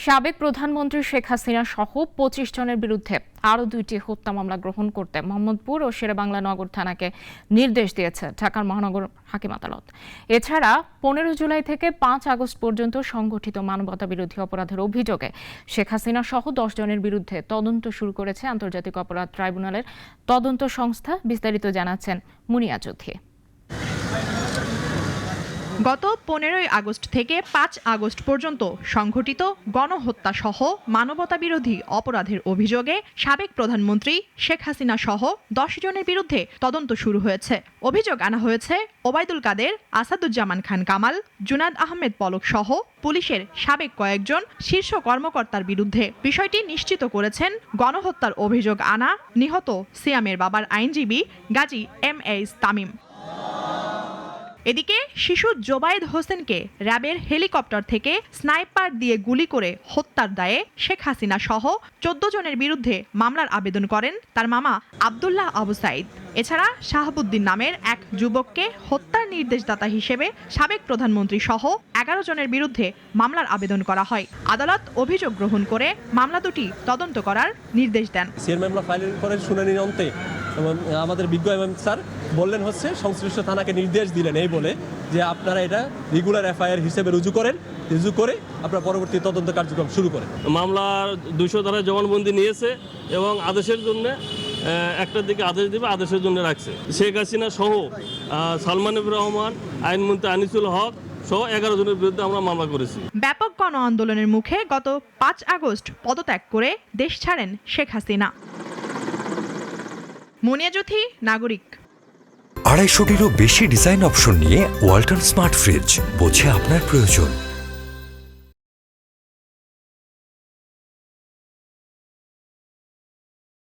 সাবেক প্রধানমন্ত্রী শেখ হাসিনা সহ ২৫ জনের বিরুদ্ধে আরও ২টি হত্যা মামলা গ্রহণ করতে মোহাম্মদপুর ও শেরেবাংলা নগর থানাকে নির্দেশ দিয়েছে ঢাকার মহানগর হাকিম আদালত। এছাড়া ১৫ জুলাই থেকে ৫ আগস্ট পর্যন্ত সংগঠিত মানবতাবিরোধী অপরাধের অভিযোগে শেখ হাসিনা সহ ১০ জনের বিরুদ্ধে তদন্ত শুরু করেছে আন্তর্জাতিক অপরাধ ট্রাইব্যুনালের তদন্ত সংস্থা। বিস্তারিত জানাচ্ছেন মুনিয়া চৌধুরী। গত ১৫ আগস্ট থেকে ৫ আগস্ট পর্যন্ত সংঘটিত গণহত্যা সহ মানবতাবিরোধী অপরাধের অভিযোগে সাবেক প্রধানমন্ত্রী শেখ হাসিনা সহ ১০ জনের বিরুদ্ধে তদন্ত শুরু হয়েছে। অভিযোগ আনা হয়েছে ওবায়দুল কাদের, আসাদুজ্জামান খান কামাল, জুনাদ আহমেদ পলক সহ পুলিশের সাবেক কয়েকজন শীর্ষ কর্মকর্তার বিরুদ্ধে। বিষয়টি নিশ্চিত করেছেন গণহত্যার অভিযোগ আনা নিহত সিয়ামের বাবার আইনজীবী গাজী এম.এ. তামিম। এদিকে শিশু জোবায়েদ হোসেনকে র্যাবের হেলিকপ্টার থেকে স্নাইপার দিয়ে গুলি করে হত্যার দায়ে শেখ হাসিনা সহ ১৪ জনের বিরুদ্ধে মামলার আবেদন করেন তার মামা আব্দুল্লাহ আবু সাইদ। এছাড়া শাহাবুদ্দিন নামের এক যুবককে হত্যার নির্দেশদাতা হিসেবে সাবেক প্রধানমন্ত্রী সহ ১১ জনের বিরুদ্ধে মামলার আবেদন করা হয়। আদালত অভিযোগ গ্রহণ করে মামলা দুটি তদন্ত করার নির্দেশ দেন। শুনানির অন্তে আমাদের বিজ্ঞ এমএম স্যার বললেন সংশ্লিষ্ট থানাকে নির্দেশ দিলেন এই বলে যে আপনারা এটা রেগুলার এফআইআর হিসেবে রুজু করে আপনারা পরবর্তী তদন্ত কার্যক্রম শুরু করেন। মামলার ২০০ ধারায় জবানবন্দি নিয়েছে এবং আদেশের জন্য একটার দিকে আদেশ দিবে, আদেশের জন্য রাখছে। শেখ হাসিনা সহ সালমানুর রহমান, আইনমন্ত্রী আনিসুল হক সহ ১১ জনের বিরুদ্ধে আমরা মামলা করেছি। ব্যাপক গণ আন্দোলনের মুখে গত ৫ আগস্ট পদত্যাগ করে দেশ ছাড়েন শেখ হাসিনা। মুনিয়া চৌধুরী, নাগরিক। ২৫০টিরও বেশি ডিজাইন অপশন নিয়ে ওয়ালটন স্মার্ট ফ্রিজ, বোঝে আপনার প্রয়োজন।